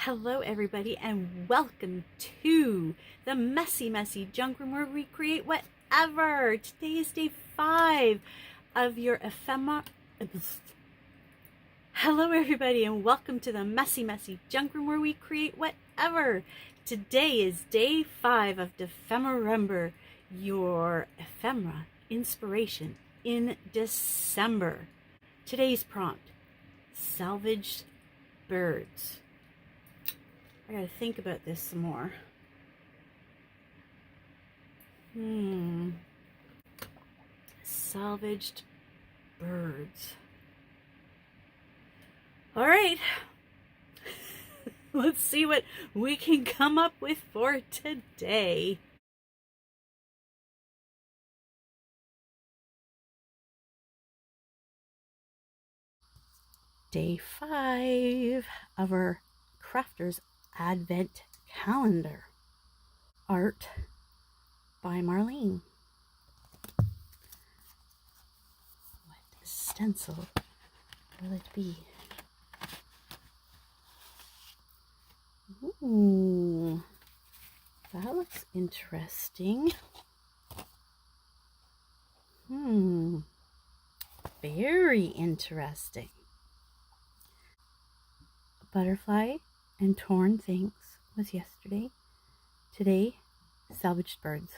Hello everybody and welcome to the messy junk room where we create whatever. Today is day 5 of your ephemera. Hello everybody and welcome to the messy junk room where we create whatever. Today is day 5 of Defemember, your ephemera inspiration in December. Today's prompt: salvaged birds. I gotta think about this some more. Salvaged birds. All right. Let's see what we can come up with for today. Day 5 of our Crafter's Advent Calendar. Art by Marlene. What stencil will it be? Ooh, that looks interesting. Very interesting. Butterfly and torn things was yesterday. Today, salvaged birds.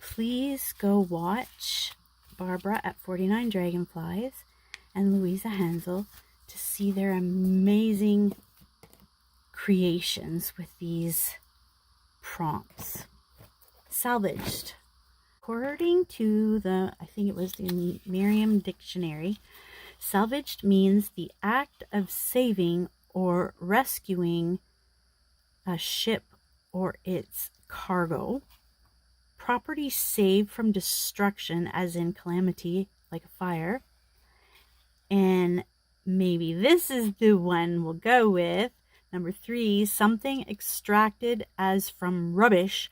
Please go watch Barbara at 49 Dragonflies and Louisa Hansel to see their amazing creations with these prompts. Salvaged. According to I think it was the Merriam Dictionary, salvaged means the act of saving or rescuing a ship or its cargo. Property saved from destruction, as in calamity, like a fire. And maybe this is the one we'll go with. Number 3, something extracted as from rubbish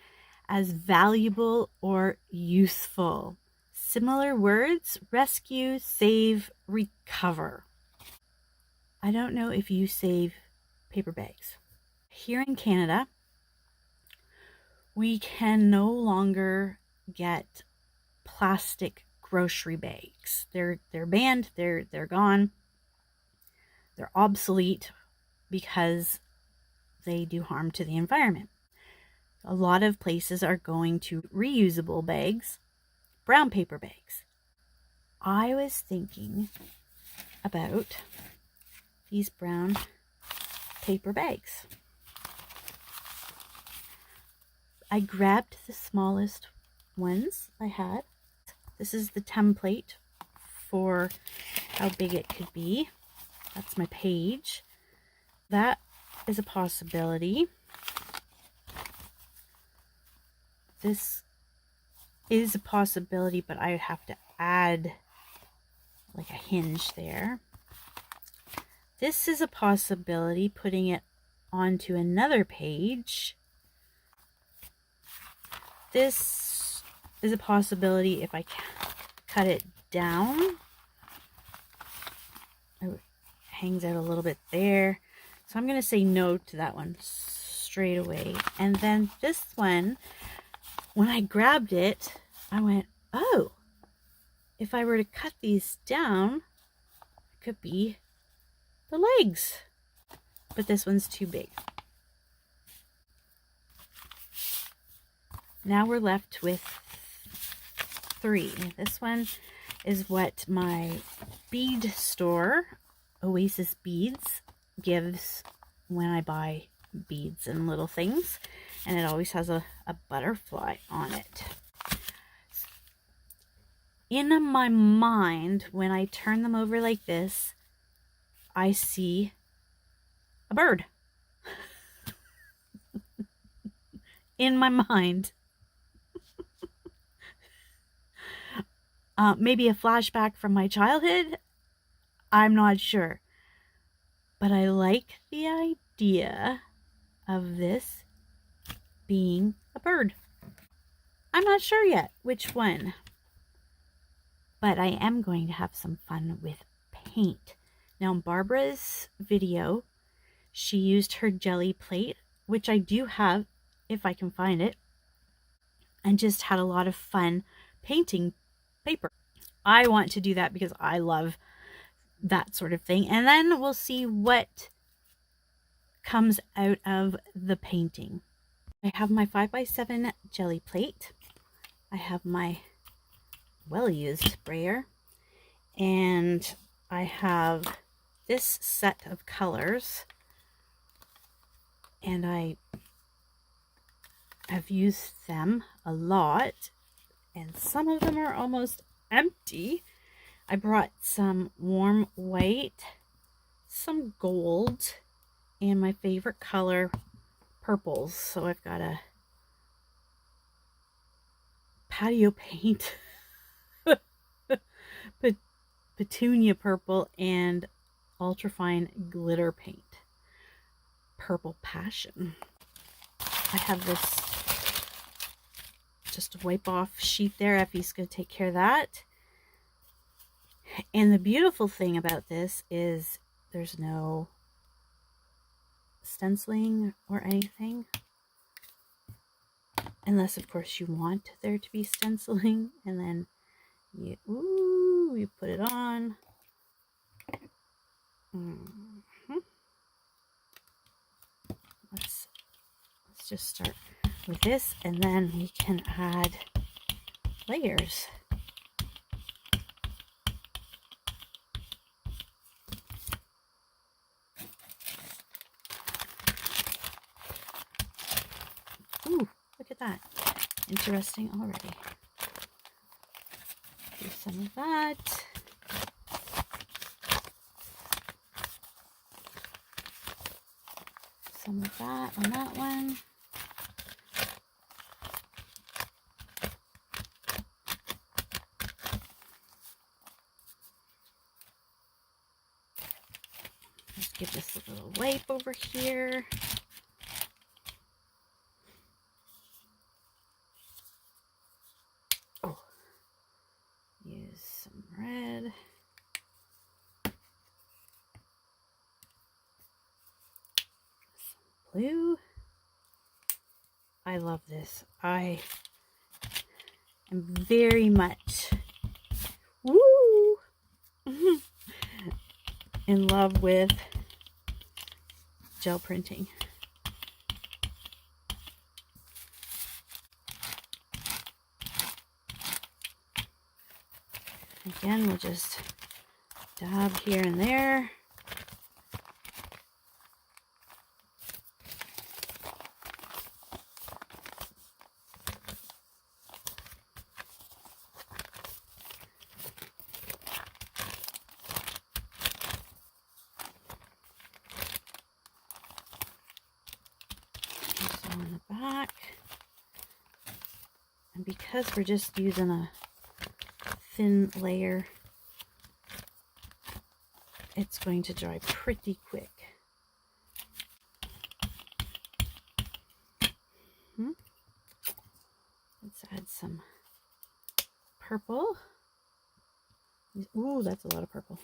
as valuable or useful. Similar words: rescue, save, recover. I don't know if you save paper bags. Here in Canada, we can no longer get plastic grocery bags. They're banned, they're gone. They're obsolete because they do harm to the environment. A lot of places are going to reusable bags, brown paper bags. I was thinking about these brown paper bags. I grabbed the smallest ones I had. This is the template for how big it could be. That's my page. That is a possibility. This is a possibility, but I would have to add like a hinge there. This is a possibility, putting it onto another page. This is a possibility if I cut it down. It hangs out a little bit there. So I'm going to say no to that one straight away. And then this one, when I grabbed it, I went, oh, if I were to cut these down, it could be the legs. But this one's too big. Now we're left with 3. This one is what my bead store, Oasis Beads, gives when I buy beads and little things. And it always has a butterfly on it. In my mind, when I turn them over like this, I see a bird. In my mind. Maybe a flashback from my childhood. I'm not sure. But I like the idea of this being a bird. I'm not sure yet which one. But I am going to have some fun with paint Now in Barbara's video, she used her jelly plate, which I do have if I can find it, and just had a lot of fun painting paper. I want to do that because I love that sort of thing. And then we'll see what comes out of the painting. I have my 5x7 jelly plate. I have my well-used sprayer, and I have this set of colors, and I have used them a lot, and some of them are almost empty. I brought some warm white, some gold, and my favorite color, purples. So I've got a patio paint, petunia purple, and ultrafine glitter paint, purple passion. I have this just a wipe off sheet there. Effie's going to take care of that. And the beautiful thing about this is there's no stenciling or anything, unless of course you want there to be stenciling, and then you put it on. Let's just start with this, and then we can add layers. Ooh, look at that. Interesting already. Do some of that. Some of that on that one. Let's give this a little wipe over here. Oh, use some red. Some blue. I love this. I am very much in love with gel printing. Again, we'll just dab here and there. On the back, and because we're just using a thin layer, it's going to dry pretty quick. Let's add some purple. Ooh, that's a lot of purple.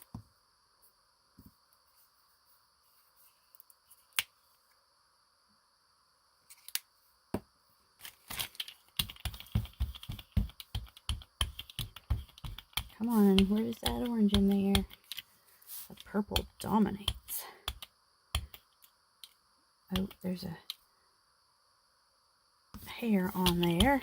Come on, where's that orange in there? The purple dominates. Oh, there's a hair on there.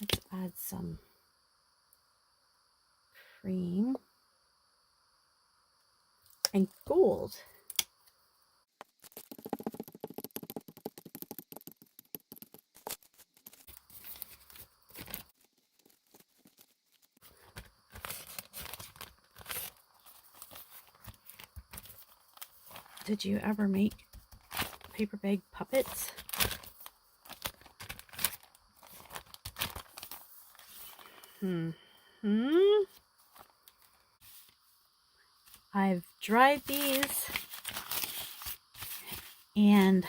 Let's add some cream and gold. Did you ever make paper bag puppets? I've dried these, and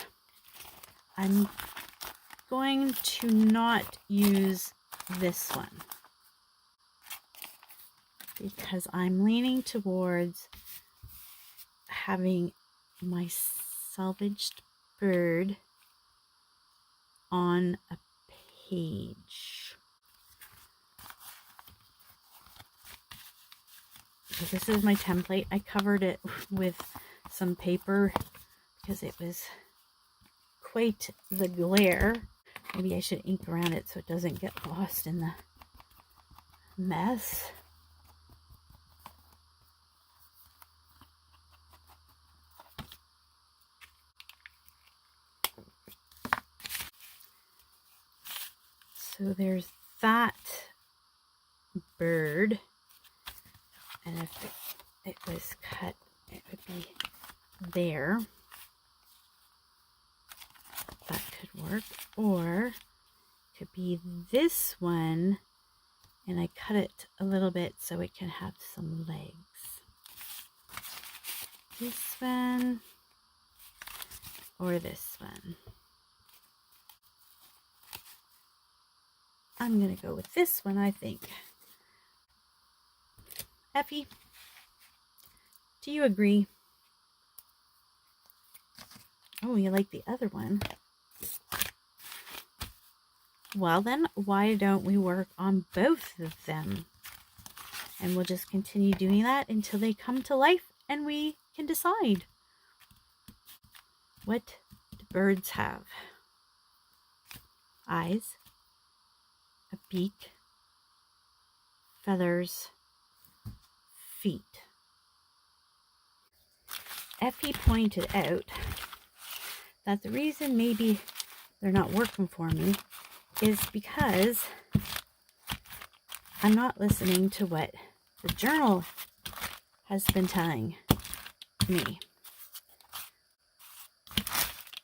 I'm going to not use this one because I'm leaning towards having my salvaged bird on a page. So this is my template. I covered it with some paper because it was quite the glare. Maybe I should ink around it so it doesn't get lost in the mess. So there's that bird, and if it was cut, it would be there. That could work. Or it could be this one, and I cut it a little bit so it can have some legs. This one or this one. I'm going to go with this one, I think. Effie, do you agree? Oh, you like the other one? Well then, why don't we work on both of them? And we'll just continue doing that until they come to life and we can decide. What do birds have? Eyes, a beak, feathers, feet. Effie pointed out that the reason maybe they're not working for me is because I'm not listening to what the journal has been telling me.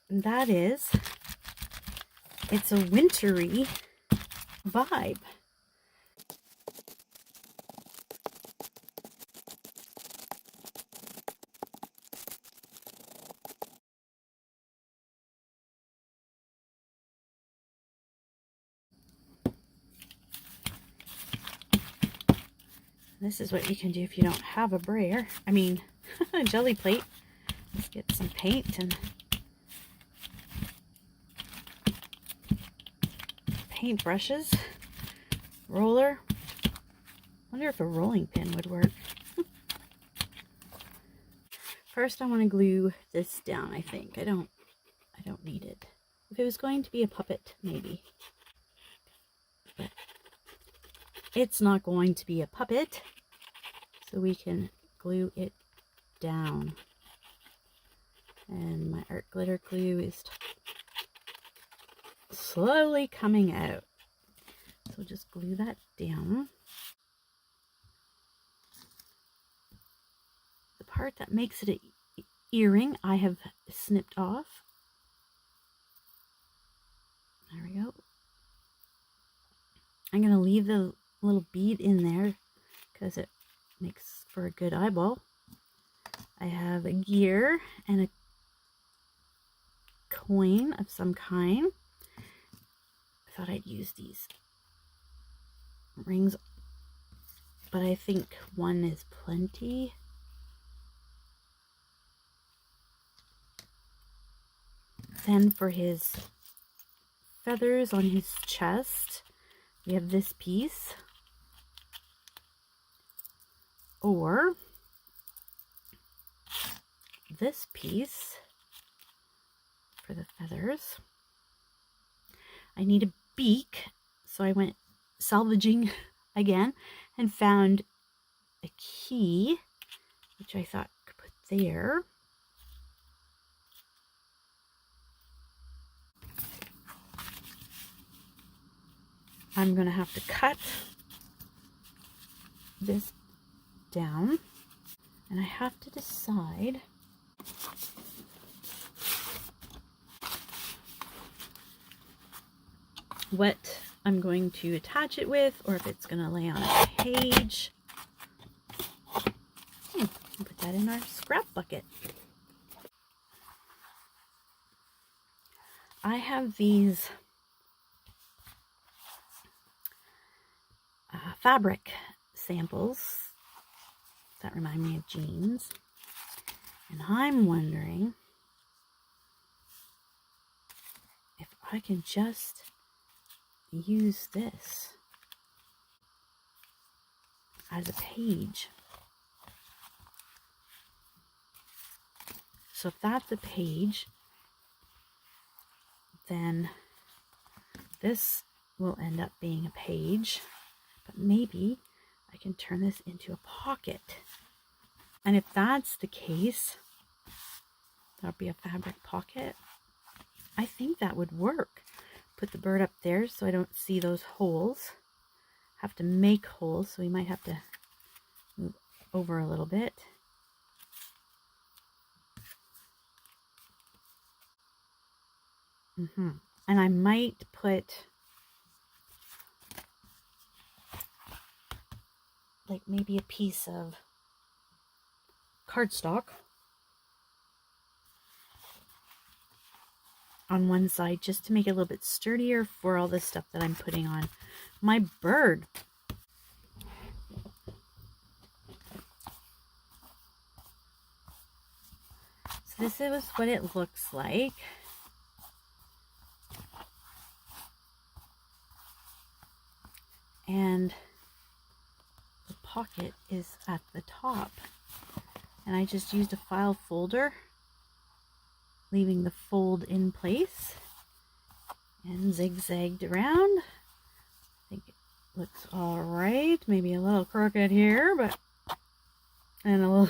And that is, it's a wintry vibe. This is what you can do if you don't have a brayer. I mean, a jelly plate. Let's get some paint and paint brushes, roller. Wonder if a rolling pin would work. First, I want to glue this down. I think I don't need it. If it was going to be a puppet, maybe. But it's not going to be a puppet, so we can glue it down. And my art glitter glue is slowly coming out. So just glue that down. The part that makes it an earring, I have snipped off. There we go. I'm going to leave the little bead in there because it makes for a good eyeball. I have a gear and a coin of some kind. I thought I'd use these rings, but I think one is plenty. Then for his feathers on his chest, we have this piece, or this piece for the feathers. I need a beak, so I went salvaging again and found a key, which I thought I could put there. I'm going to have to cut this down, and I have to decide what I'm going to attach it with, or if it's going to lay on a page. I'll put that in our scrap bucket. I have these fabric samples that remind me of jeans. And I'm wondering if I can just use this as a page. So if that's a page, then this will end up being a page, but maybe I can turn this into a pocket. And if that's the case, that'll be a fabric pocket. I think that would work. Put the bird up there so I don't see those holes. Have to make holes, so we might have to move over a little bit. And I might put like maybe a piece of cardstock on one side just to make it a little bit sturdier for all the stuff that I'm putting on my bird. So this is what it looks like. And the pocket is at the top. And I just used a file folder, leaving the fold in place and zigzagged around. I think it looks all right. Maybe a little crooked here, and a little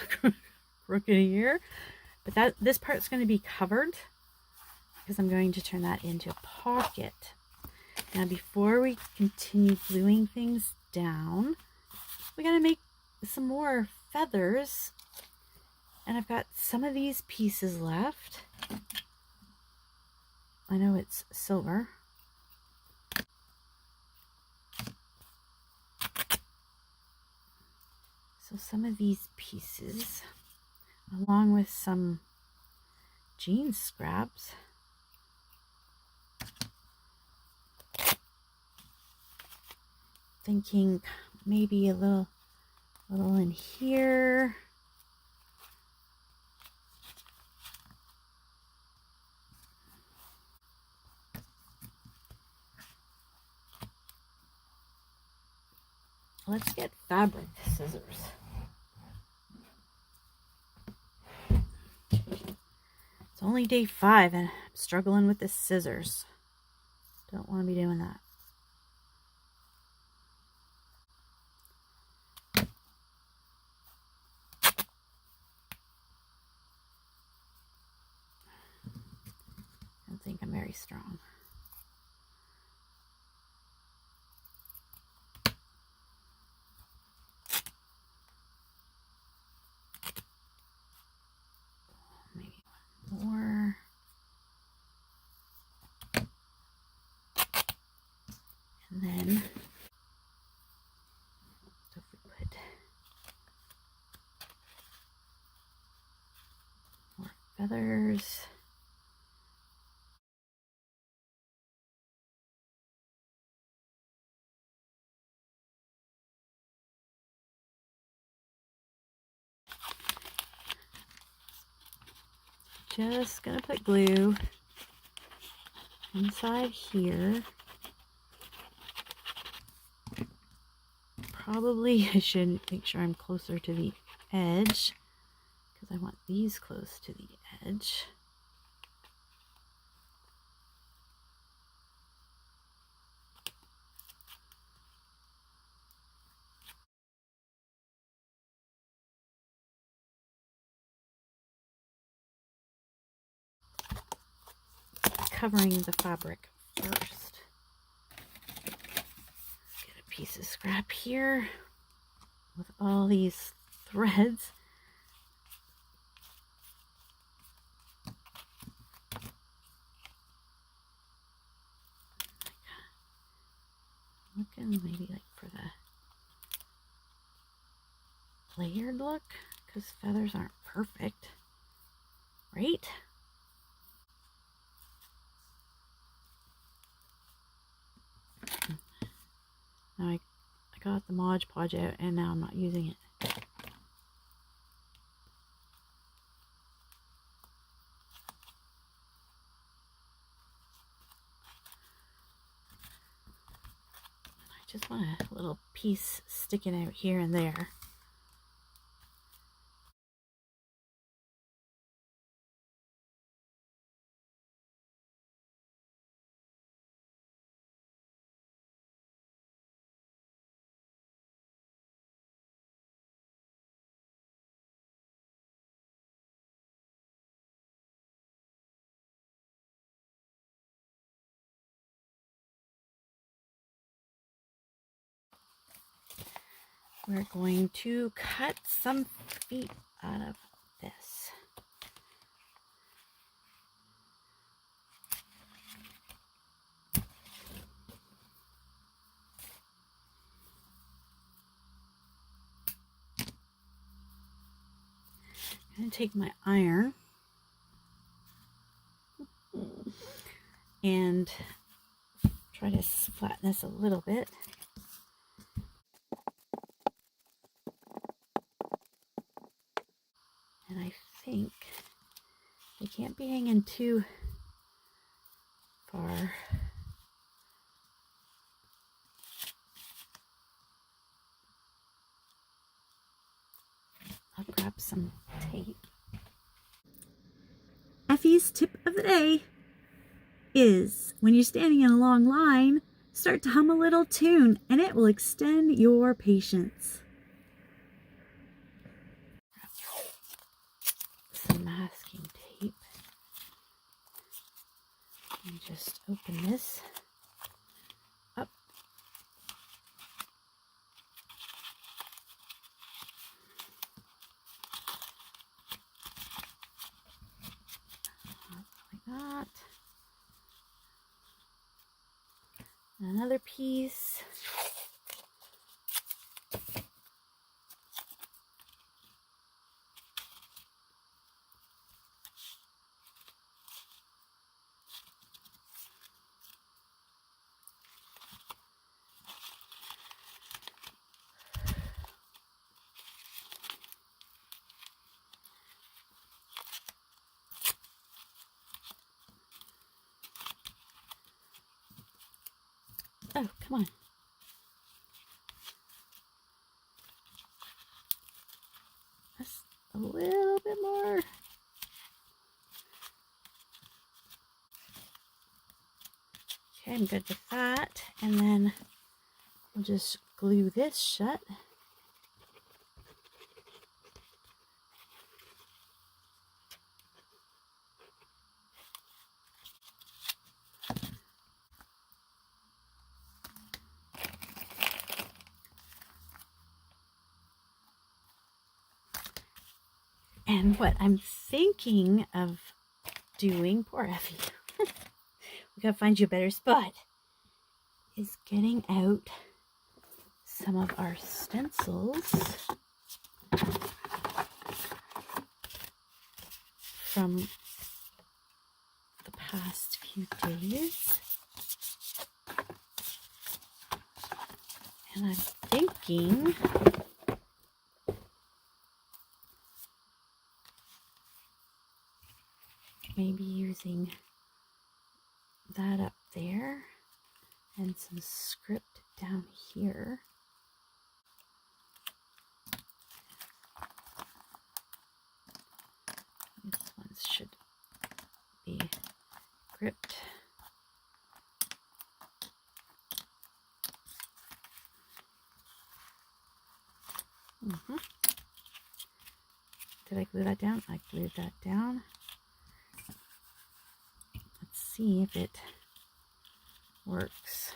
crooked here. But this part's going to be covered because I'm going to turn that into a pocket. Now, before we continue gluing things down, we got to make some more feathers. And I've got some of these pieces left. I know it's silver. So some of these pieces, along with some jean scraps, thinking maybe a little in here. Let's get fabric scissors. It's only day 5 and I'm struggling with the scissors. Don't want to be doing that. I don't think I'm very strong. Maybe one more. And then, so if we put more feathers. Just gonna put glue inside here. Probably I should make sure I'm closer to the edge because I want these close to the edge. Covering the fabric first. Get a piece of scrap here with all these threads. Looking maybe like for the layered look, because feathers aren't perfect, right? Now I got the Mod Podge out and now I'm not using it. I just want a little piece sticking out here and there. We're going to cut some feet out of this. I'm going to take my iron and try to flatten this a little bit. And I think they can't be hanging too far. I'll grab some tape. Effie's tip of the day is when you're standing in a long line, start to hum a little tune and it will extend your patience. Some masking tape. And just open this up. Like that. Another piece. Oh, come on. That's a little bit more. Okay, I'm good with that. And then we'll just glue this shut. And what I'm thinking of doing, poor Effie, we gotta find you a better spot, is getting out some of our stencils from the past few days. And I'm thinking maybe using that up there and some script down here. These ones should be gripped. Did I glue that down? I glued that down. Let's see if it works.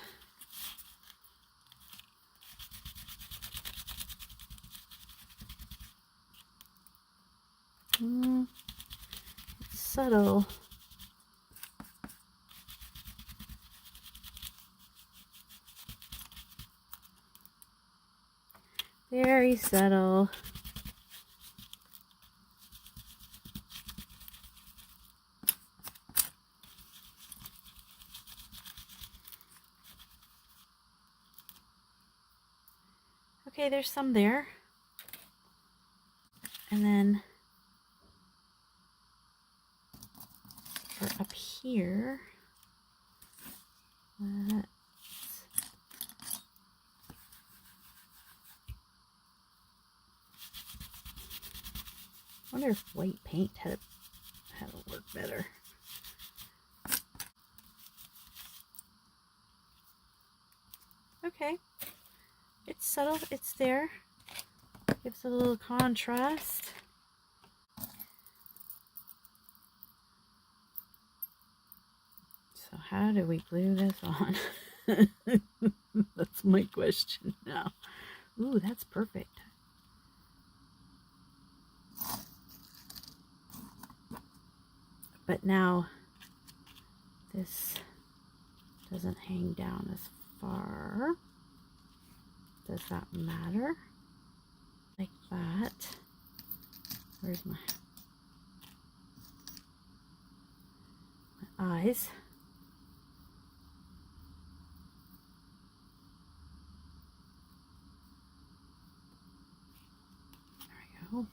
It's subtle. Very subtle. Okay, there's some there. And then for up here, I wonder if white paint had work better. Okay, it's subtle, it's there. Gives a little contrast. So how do we glue this on? That's my question now. Ooh, that's perfect. But now this doesn't hang down as far. Does that matter? Like that. Where's my eyes? There we go.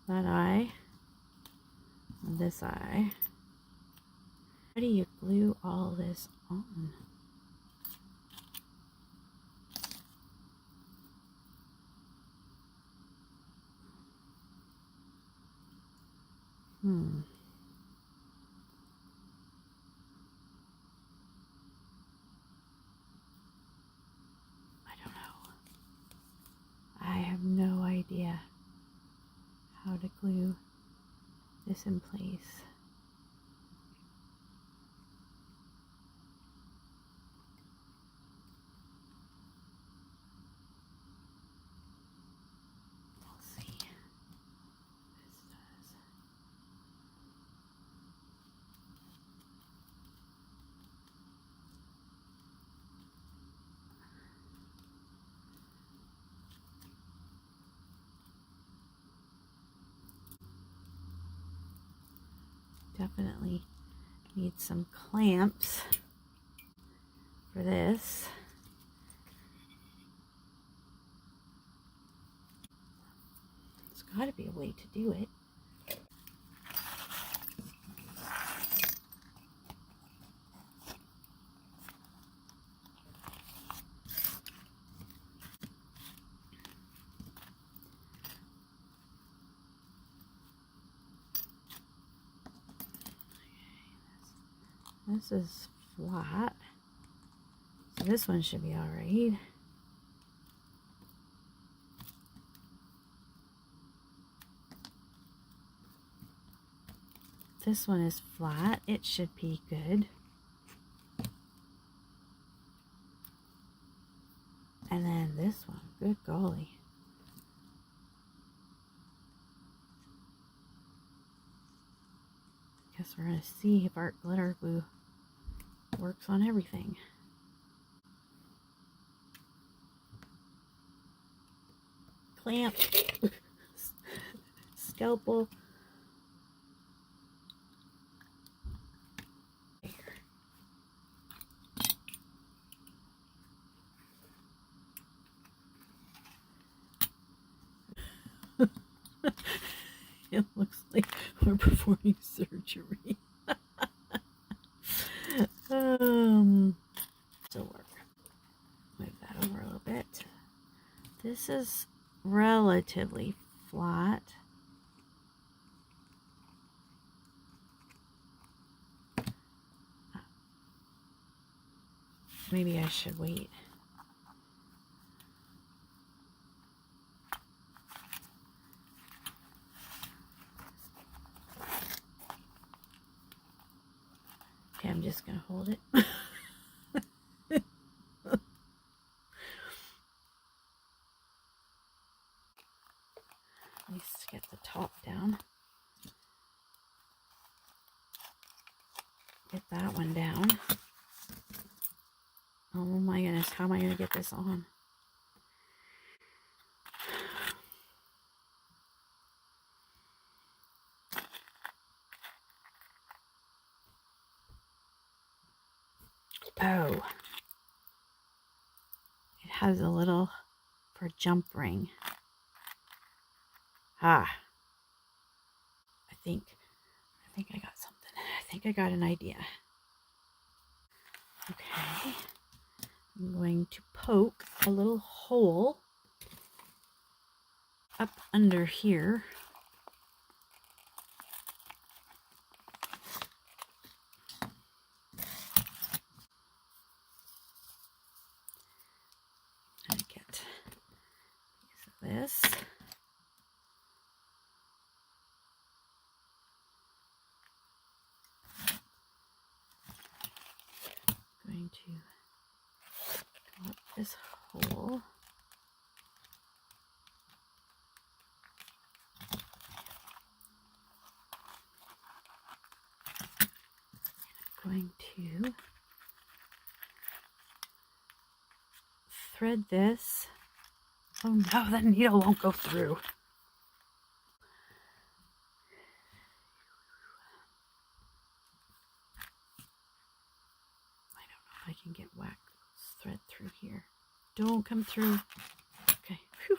That eye. And this eye. How do you glue all this on? I don't know. I have no idea how to glue this in place. We'll see. This does. Definitely need some clamps for this. There's got to be a way to do it. This is flat, so this one should be all right. This one is flat, it should be good. And then this one, good golly. Guess we're gonna see if art glitter glue works on everything. Clamp, scalpel. It looks like we're performing surgery. Still work. Move that over a little bit. This is relatively flat. Maybe I should wait. Okay, I'm just gonna hold it. At least get the top down. Get that one down. Oh my goodness, how am I gonna get this on? Oh, it has a little for a jump ring. I think I got something. I think I got an idea. Okay. I'm going to poke a little hole up under here. And get a piece of this. I'm going to go up this hole. Going to thread this. Oh no, the needle won't go through. I don't know if I can get wax thread through here. Don't come through. Okay. Whew.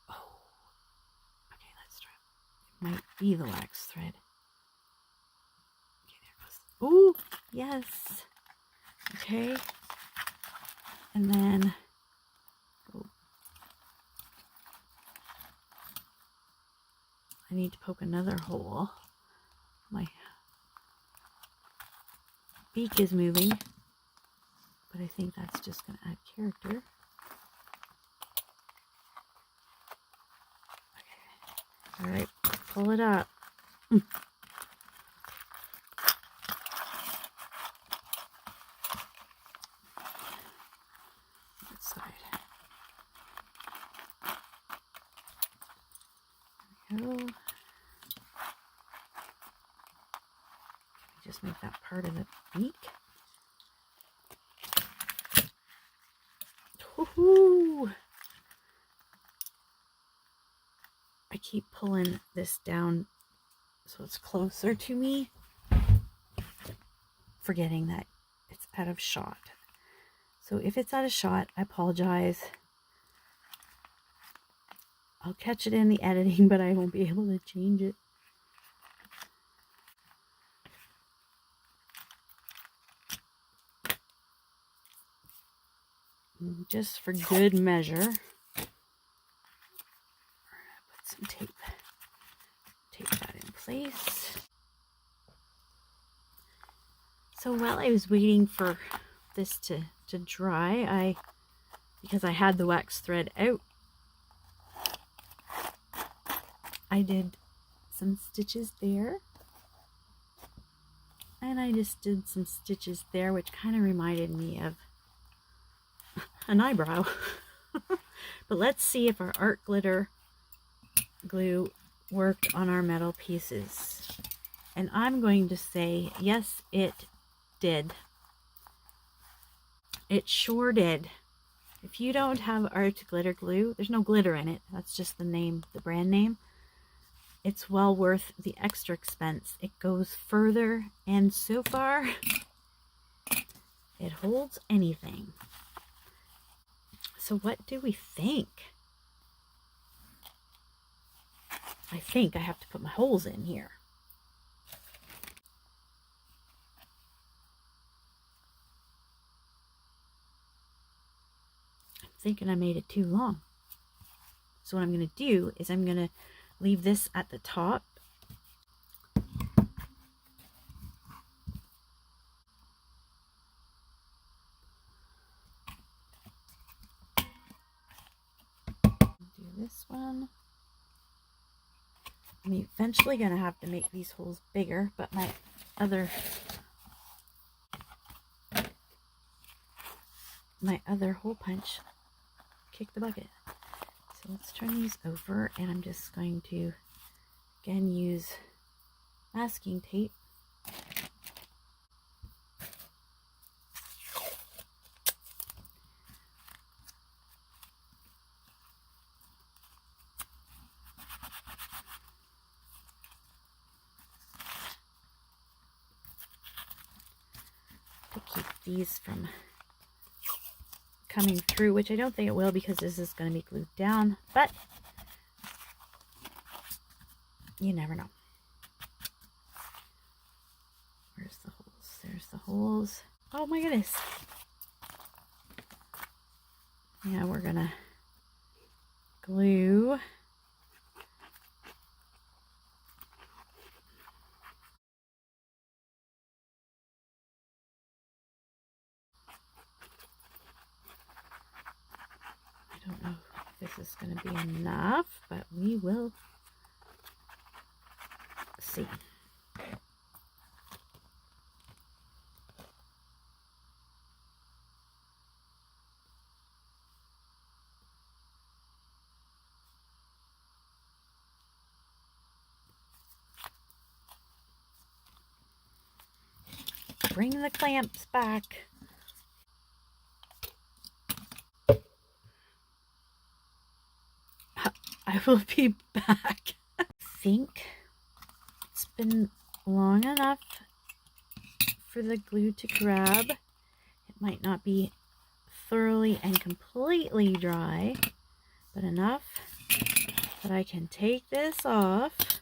Oh. Okay, let's try. It might be the wax thread. Okay, there it goes. Oh, yes. Okay. And then I need to poke another hole. My beak is moving, but I think that's just going to add character. Okay. All right, pull it up. That side. There we go. Just make that part of the beak. Woohoo! I keep pulling this down so it's closer to me, forgetting that it's out of shot. So if it's out of shot, I apologize. I'll catch it in the editing, but I won't be able to change it. Just for good measure, put some tape that in place. So while I was waiting for this to dry, because I had the wax thread out, I did some stitches there, and I just did some stitches there, which kind of reminded me of an eyebrow. But let's see if our art glitter glue worked on our metal pieces. And I'm going to say, yes, it did. It sure did. If you don't have art glitter glue, there's no glitter in it. That's just the name, the brand name. It's well worth the extra expense. It goes further, and so far, it holds anything. So what do we think? I think I have to put my holes in here. I'm thinking I made it too long. So what I'm going to do is I'm going to leave this at the top. Do this one. I'm eventually going to have to make these holes bigger, but my other hole punch kicked the bucket. So let's turn these over, and I'm just going to again use masking tape. these from coming through, which I don't think it will because this is going to be glued down, but you never know. Where's the holes? There's the holes. Oh my goodness. Yeah, we're going to glue I don't know if this is going to be enough, but we will see. Bring the clamps back. I will be back. I think it's been long enough for the glue to grab. It might not be thoroughly and completely dry, but enough that I can take this off.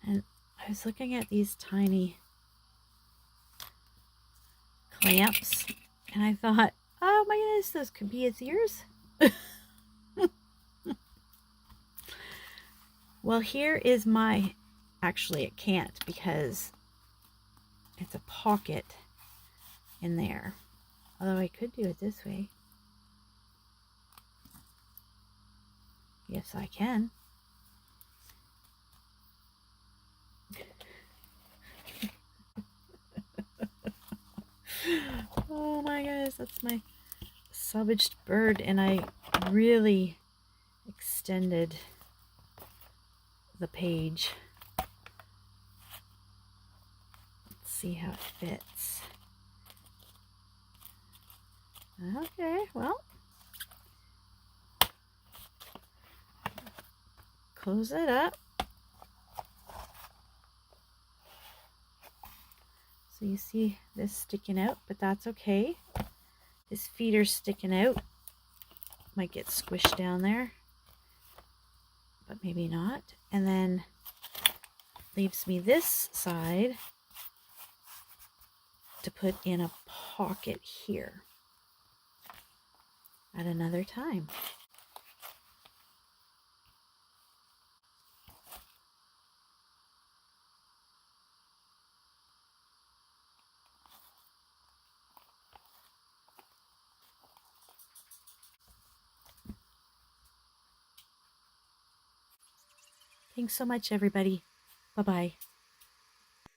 And I was looking at these tiny clamps and I thought, oh my goodness, those could be its ears. Well, here is my, actually it can't because it's a pocket in there. Although I could do it this way. Yes, I can. Oh my goodness, that's my Salvaged Bird, and I really extended the page. Let's see how it fits. Okay, well, close it up. So you see this sticking out, but that's okay. His feet are sticking out. Might get squished down there, but maybe not. And then leaves me this side to put in a pocket here at another time. Thanks so much, everybody. Bye-bye.